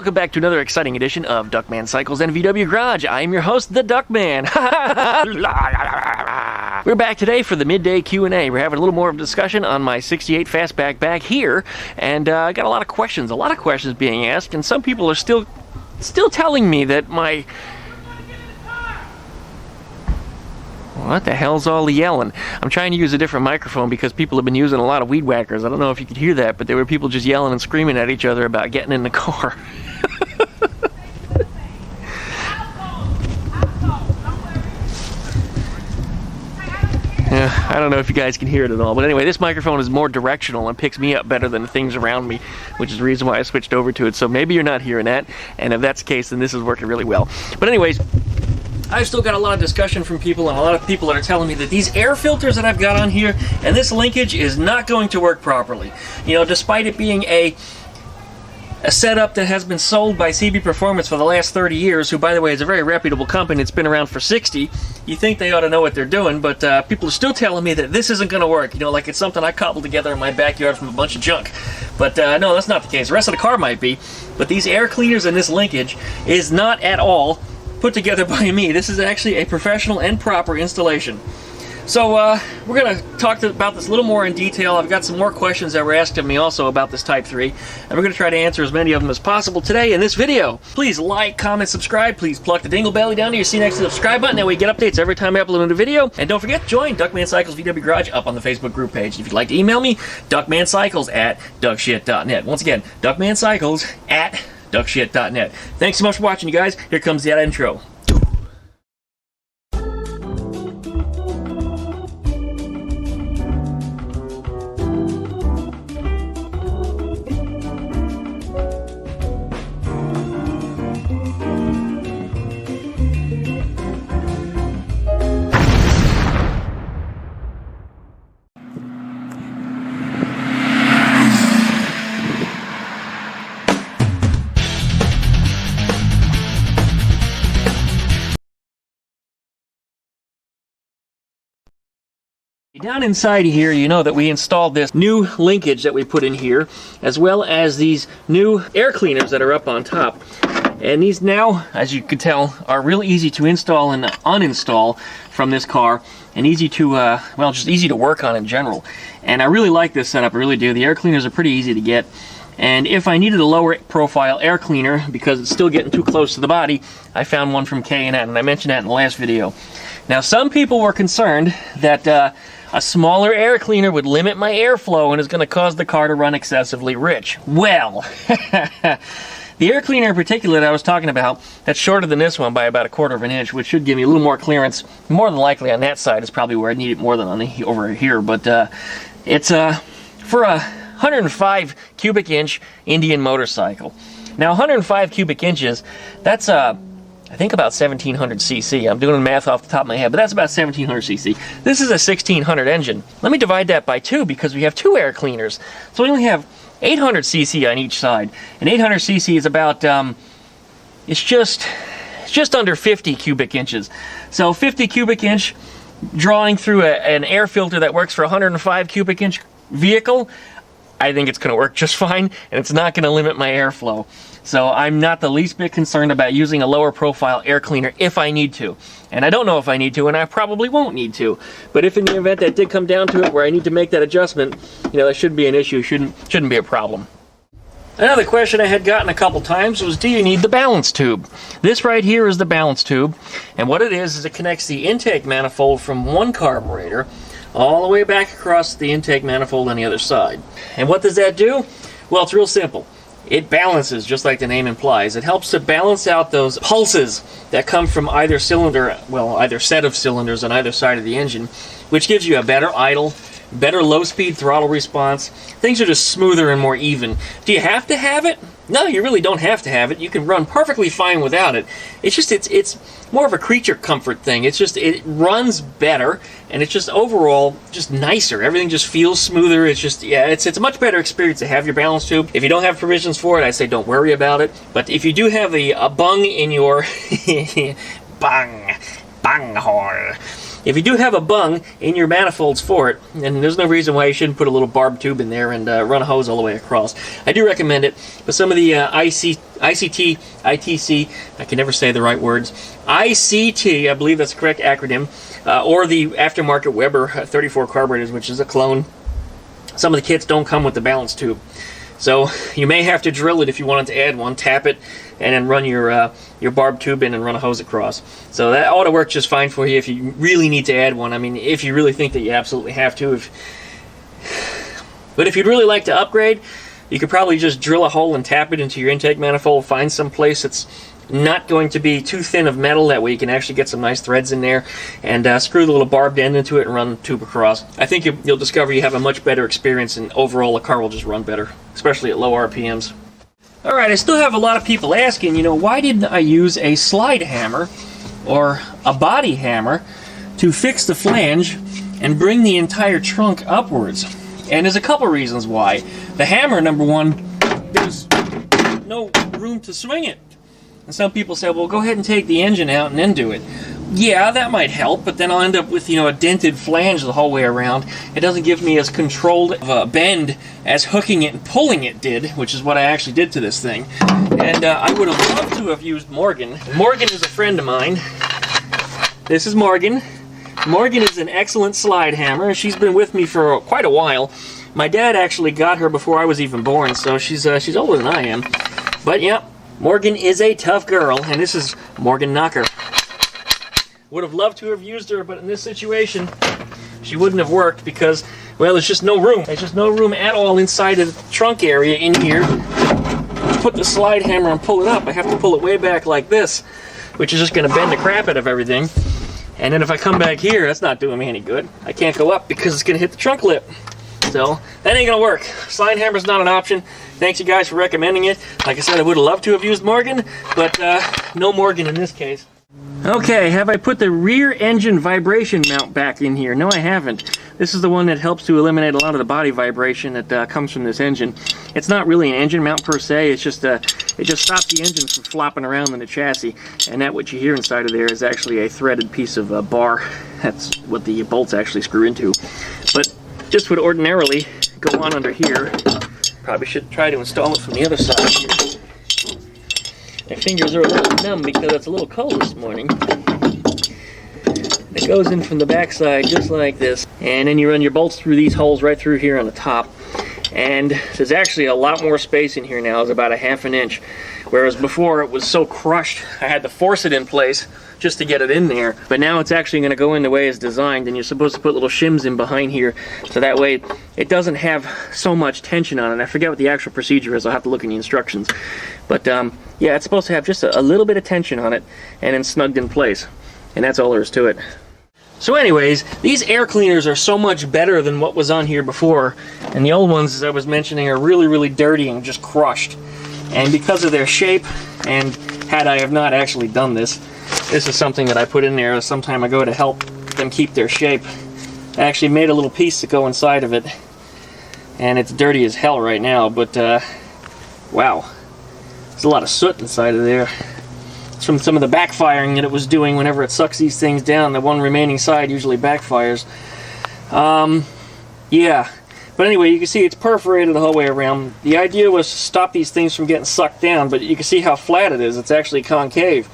welcome back to another exciting edition of Duckman Cycles and VW Garage. I am your host, the Duckman. We're back today for the midday Q&A. We're having a little more of a discussion on my 68 Fastback back here, and I got a lot of questions being asked, and some people are still telling me that my... What the hell's all the yelling? I'm trying to use a different microphone because people have been using a lot of weed whackers. I don't know if you could hear that, but there were people just yelling and screaming at each other about getting in the car. Yeah, I don't know if you guys can hear it at all, but anyway, this microphone is more directional and picks me up better than the things around me, which is the reason why I switched over to it. So maybe you're not hearing that, and if that's the case, then this is working really well. But anyways, I've still got a lot of discussion from people, and a lot of people that are telling me that these air filters that I've got on here and this linkage is not going to work properly. You know, despite it being a setup that has been sold by CB Performance for the last 30 years, who, by the way, is a very reputable company. It's been around for 60. You think they ought to know what they're doing, but people are still telling me that this isn't going to work. You know, like it's something I cobbled together in my backyard from a bunch of junk. But no, that's not the case. The rest of the car might be, but these air cleaners and this linkage is not at all put together by me. This is actually a professional and proper installation. So we're going to talk about this a little more in detail. I've got some more questions that were asked of me also about this Type 3, and we're going to try to answer as many of them as possible today in this video. Please like, comment, subscribe. Please pluck the dingle belly down to your see next to the subscribe button. That way you get updates every time I upload a new video. And don't forget to join Duckman Cycles VW Garage up on the Facebook group page. If you'd like to email me, duckmancycles@duckshit.net. Once again, duckmancycles@duckshit.net. Thanks so much for watching, you guys. Here comes that intro. Down inside here, you know that we installed this new linkage that we put in here, as well as these new air cleaners that are up on top. And these now, as you can tell, are really easy to install and uninstall from this car, and easy to, well, just easy to work on in general. And I really like this setup, I really do. The air cleaners are pretty easy to get. And if I needed a lower profile air cleaner, because it's still getting too close to the body, I found one from K&N, and I mentioned that in the last video. Now, some people were concerned that a smaller air cleaner would limit my airflow and is going to cause the car to run excessively rich. Well, the air cleaner in particular that I was talking about, that's shorter than this one by about 1/4 of an inch, which should give me a little more clearance. More than likely on that side is probably where I need it more than on the, over here. But it's for a 105 cubic inch Indian motorcycle. Now 105 cubic inches, that's I think about 1700 cc. I'm doing the math off the top of my head, but that's about 1700 cc. This is a 1600 engine. Let me divide that by 2 because we have 2 air cleaners. So we only have 800 cc on each side. And 800 cc is about, it's just under 50 cubic inches. So 50 cubic inch drawing through an air filter that works for a 105 cubic inch vehicle, I think it's going to work just fine, and it's not going to limit my airflow. So I'm not the least bit concerned about using a lower profile air cleaner if I need to. And I don't know if I need to, and I probably won't need to. But if in the event that did come down to it where I need to make that adjustment, you know, that shouldn't be an issue, shouldn't be a problem. Another question I had gotten a couple times was, do you need the balance tube? This right here is the balance tube, and what it is it connects the intake manifold from one carburetor all the way back across the intake manifold on the other side. And what does that do? Well, it's real simple. It balances, just like the name implies. It helps to balance out those pulses that come from either cylinder, well, either set of cylinders on either side of the engine, which gives you a better idle, better low-speed throttle response. Things are just smoother and more even. Do you have to have it? No, you really don't have to have it. You can run perfectly fine without it. It's just, it's more of a creature comfort thing. It's just, it runs better, and it's just overall just nicer. Everything just feels smoother. It's just, yeah, it's a much better experience to have your balance tube. If you don't have provisions for it, I say don't worry about it. But if you do have a bung in your bang hole, If you do have a bung in your manifolds for it, and there's no reason why you shouldn't put a little barb tube in there and run a hose all the way across. I do recommend it, but some of the ICT, I can never say the right words, ICT, I believe that's the correct acronym, or the aftermarket Weber 34 carburetors, which is a clone. Some of the kits don't come with the balance tube. So you may have to drill it if you wanted to add one, tap it, and then run your barb tube in and run a hose across. So that ought to work just fine for you if you really need to add one. I mean, if you really think that you absolutely have to. But if you'd really like to upgrade, you could probably just drill a hole and tap it into your intake manifold. Find some place that's not going to be too thin of metal, that way you can actually get some nice threads in there, and screw the little barbed end into it and run the tube across. I think you'll discover you have a much better experience, and overall the car will just run better, especially at low RPMs. Alright, I still have a lot of people asking, why didn't I use a slide hammer or a body hammer to fix the flange and bring the entire trunk upwards? And there's a couple reasons why. The hammer, number one, there's no room to swing it. And some people say, well, go ahead and take the engine out and then do it. Yeah, that might help, but then I'll end up with, a dented flange the whole way around. It doesn't give me as controlled of a bend as hooking it and pulling it did, which is what I actually did to this thing. And I would have loved to have used Morgan. Morgan is a friend of mine. This is Morgan. Morgan is an excellent slide hammer. She's been with me for quite a while. My dad actually got her before I was even born, so she's older than I am. But yeah, Morgan is a tough girl, and this is Morgan NOKKER. Would have loved to have used her, but in this situation, she wouldn't have worked because, well, there's just no room. There's just no room at all inside of the trunk area in here to put the slide hammer and pull it up. I have to pull it way back like this, which is just going to bend the crap out of everything. And then if I come back here, that's not doing me any good. I can't go up because it's going to hit the trunk lip. So that ain't going to work. Slide hammer's not an option. Thanks you guys for recommending it. Like I said, I would have loved to have used Morgan, but no Morgan in this case. Okay, have I put the rear engine vibration mount back in here? No, I haven't. This is the one that helps to eliminate a lot of the body vibration that comes from this engine. It's not really an engine mount per se, it's just it just stops the engine from flopping around in the chassis, and that what you hear inside of there is actually a threaded piece of bar. That's what the bolts actually screw into. But just would ordinarily go on under here. Probably should try to install it from the other side here. My fingers are a little numb because it's a little cold this morning. It goes in from the backside just like this, and then you run your bolts through these holes right through here on the top. And there's actually a lot more space in here now. It's about 1/2 inch, whereas before it was so crushed I had to force it in place just to get it in there. But now it's actually going to go in the way it's designed, and you're supposed to put little shims in behind here so that way it doesn't have so much tension on it. I forget what the actual procedure is. I'll have to look in the instructions. But yeah, it's supposed to have just a little bit of tension on it and then snugged in place, and that's all there is to it. So anyways, these air cleaners are so much better than what was on here before, and the old ones, as I was mentioning, are really, really dirty and just crushed. And because of their shape, and had I have not actually done this, this is something that I put in there some time ago to help them keep their shape. I actually made a little piece to go inside of it, and it's dirty as hell right now, but wow, there's a lot of soot inside of there. It's from some of the backfiring that it was doing whenever it sucks these things down. The one remaining side usually backfires. Yeah. But anyway, you can see it's perforated the whole way around. The idea was to stop these things from getting sucked down, but you can see how flat it is. It's actually concave,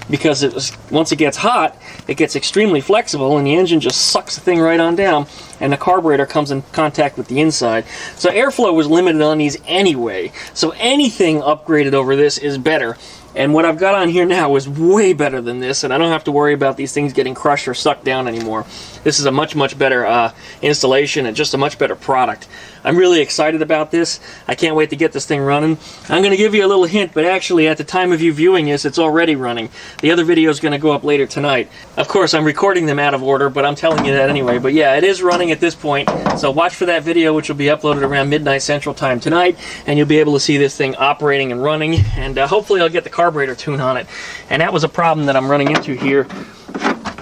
because once it gets hot, it gets extremely flexible, and the engine just sucks the thing right on down, and the carburetor comes in contact with the inside. So airflow was limited on these anyway. So anything upgraded over this is better. And what I've got on here now is way better than this, and I don't have to worry about these things getting crushed or sucked down anymore. This is a much, much better installation and just a much better product. I'm really excited about this. I can't wait to get this thing running. I'm going to give you a little hint, but actually at the time of you viewing this, it's already running. The other video is going to go up later tonight. Of course, I'm recording them out of order, but I'm telling you that anyway. But yeah, it is running at this point, so watch for that video, which will be uploaded around midnight Central Time tonight, and you'll be able to see this thing operating and running, and hopefully I'll get the carburetor tune on it. And that was a problem that I'm running into here,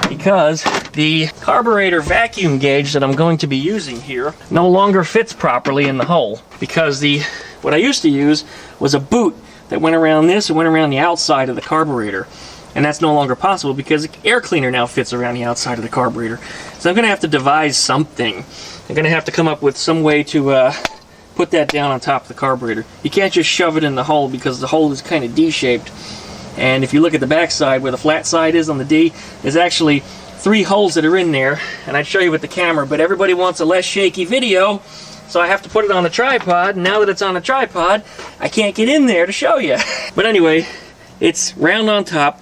because the carburetor vacuum gauge that I'm going to be using here no longer fits properly in the hole, because what I used to use was a boot that went around this and went around the outside of the carburetor. and that's no longer possible because the air cleaner now fits around the outside of the carburetor. So I'm going to have to devise something. I'm going to have to come up with some way to put that down on top of the carburetor. You can't just shove it in the hole because the hole is kind of D-shaped. And if you look at the back side where the flat side is on the D, there's actually 3 holes that are in there, and I'd show you with the camera, but everybody wants a less shaky video, so I have to put it on a tripod, and now that it's on a tripod, I can't get in there to show you. But anyway, it's round on top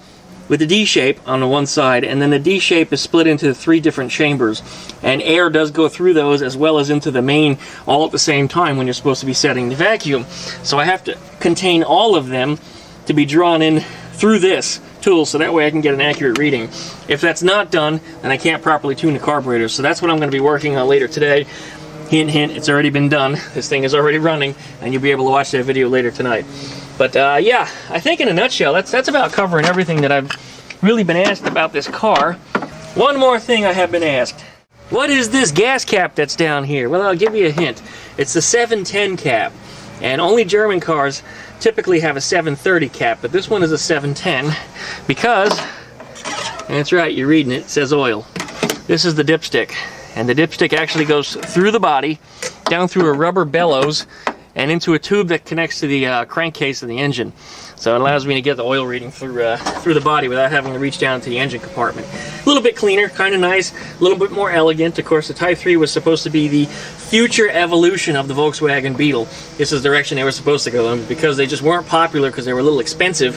with a D shape on the one side, and then the D shape is split into 3 different chambers, and air does go through those as well as into the main all at the same time when you're supposed to be setting the vacuum. So I have to contain all of them to be drawn in through this tool, so that way I can get an accurate reading. If that's not done, then I can't properly tune the carburetor. So that's what I'm going to be working on later today. Hint, hint, it's already been done. This thing is already running, and you'll be able to watch that video later tonight. But yeah, I think in a nutshell, that's about covering everything that I've really been asked about this car. One more thing I have been asked. What is this gas cap that's down here? Well, I'll give you a hint. It's the 710 cap, and only German cars typically have a 730 cap, but this one is a 710 because, that's right, you're reading it, it says oil. This is the dipstick, and the dipstick actually goes through the body, down through a rubber bellows, and into a tube that connects to the crankcase of the engine. So it allows me to get the oil reading through the body without having to reach down to the engine compartment. A little bit cleaner, kind of nice, a little bit more elegant. Of course, the Type 3 was supposed to be the future evolution of the Volkswagen Beetle. This is the direction they were supposed to go, and because they just weren't popular because they were a little expensive,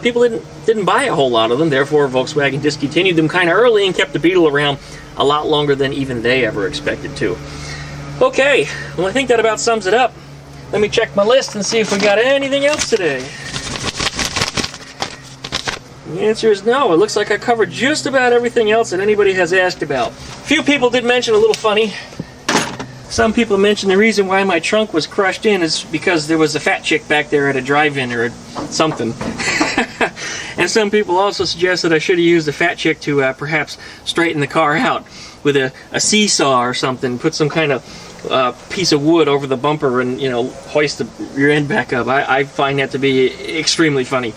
people didn't buy a whole lot of them. Therefore, Volkswagen discontinued them kind of early and kept the Beetle around a lot longer than even they ever expected to. Okay, well, I think that about sums it up. Let me check my list and see if we got anything else today. The answer is no. It looks like I covered just about everything else that anybody has asked about. A few people did mention, a little funny, some people mentioned the reason why my trunk was crushed in is because there was a fat chick back there at a drive-in or something. And some people also suggested I should have used the fat chick to perhaps straighten the car out with a seesaw or something, put some kind of piece of wood over the bumper and, you know, hoist the rear end back up. I find that to be extremely funny.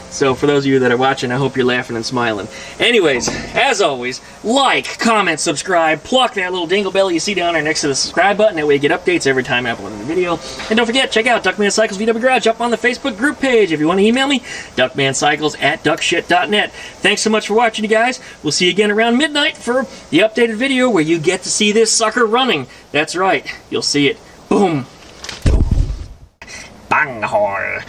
So for those of you that are watching, I hope you're laughing and smiling. Anyways, as always, like, comment, subscribe, pluck that little dingle bell you see down there next to the subscribe button. That way you get updates every time I upload a video. And don't forget, check out Duckman Cycles VW Garage up on the Facebook group page. If you want to email me, duckmancycles@duckshit.net. Thanks so much for watching, you guys. We'll see you again around midnight for the updated video where you get to see this sucker running. That's right, you'll see it. Boom. Bang hole.